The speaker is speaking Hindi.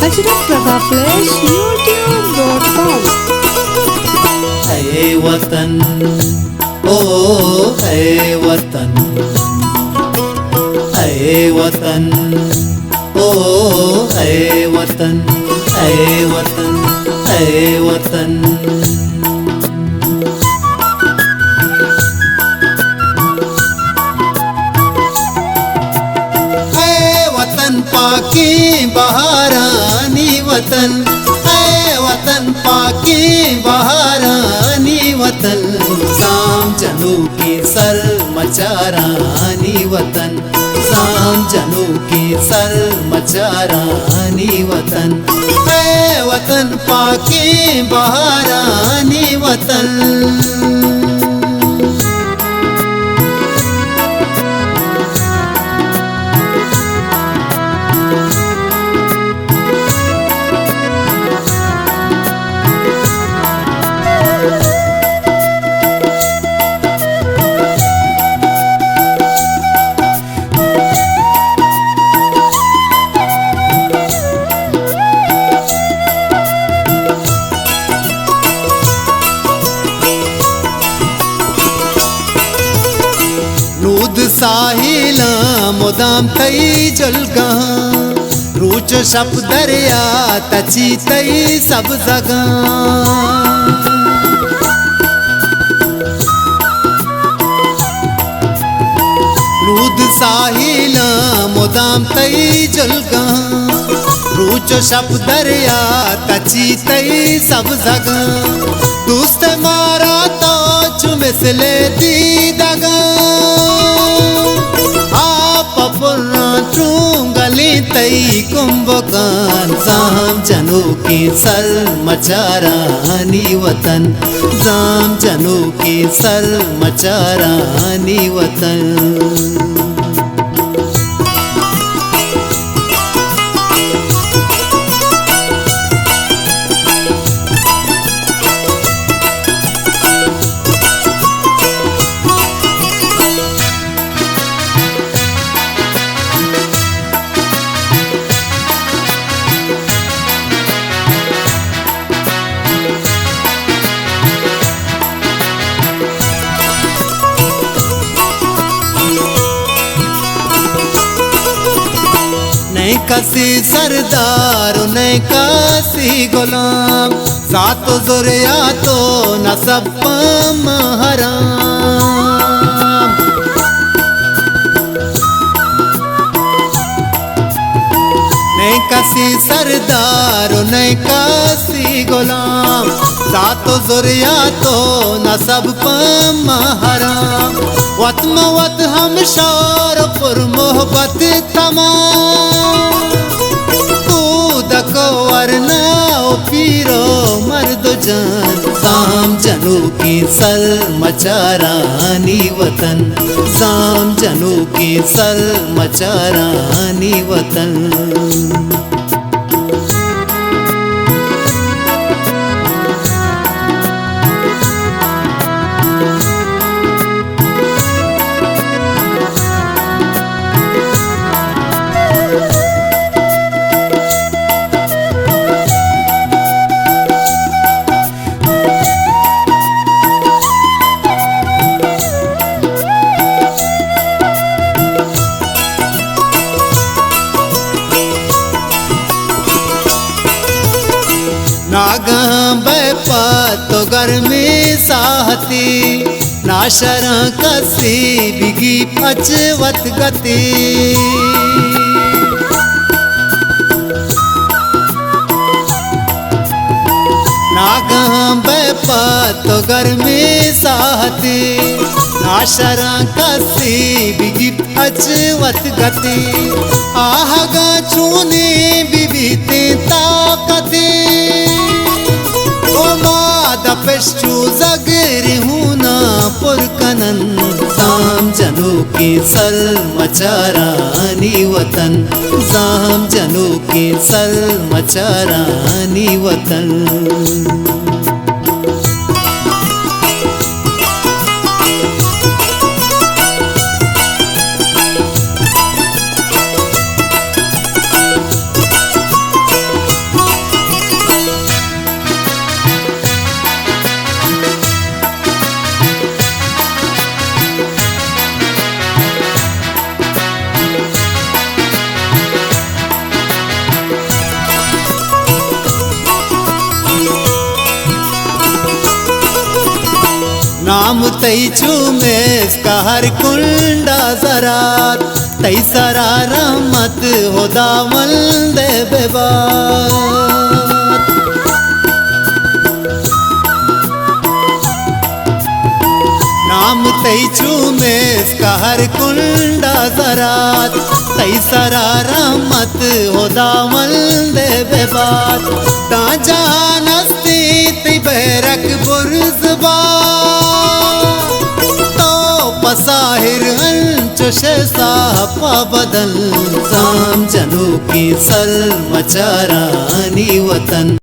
Ajrak Prabha flash youtube.com। है वतन ओ है वतन, है वतन ओ है वतन, है वतन, है वतन। पाकी बहारानी वतन, ऐ वतन पाकी बहारानी वतन। शाम जनू की सर मचारानी वतन, शाम जनू की सर मचारानी वतन। ऐ वतन पाकी बहारानी वतन। साहिल मुदाम तई जुलगा, रूच शप दरिया तची तई सब जगह। रूद साहिल मुदाम तई जुलगा, रूच शप दरिया तची तई सब जगह। दोस्त मारा तो चुमिसले दी दगा, गली तई कुंभकान। जाम जनू की सर मचारानी वतन, जाम जनू की सर मचारानी वतन। नहीं कसी सरदार नहीं कसी गुलाम, सात जुरिया तो नसब हराम। नहीं कसी सरदार नहीं कसी गुलाम, सात जुरिया तो नसब हराम। वत मवत हम शोर पुर मोहब्बत तमाम, कूदको वरना पीरो मर्द जान। शाम जनू की सर मचारानी वतन, शाम जनू की सर मचारानी वतन। नागा बैपा तो गर्मी साहती, नाशर कसी बिगी पचवत गति। नागा बैपा तो गर्मी साहती, नाशर कसी बिगी पचवत गति। आहगा चूने बिबीते ताकती, दपेशु जगरी हूना पुरकनन। जाम जनू की सर मचारानी वतन, जाम जनू की सर मचारानी वतन। नाम तैचू में का हर कुंडा जरात तैसरा रहमत हो दामल दे बेबात नाम तैचू में का हर कुंडा जरात तैसरा रहमत हो दामल दे बेबात ता जहान हस्ती ती बैरक बुर्जबा पसाहिर हंचो साहपा बदल जाम जनू की सल मचारानी वतन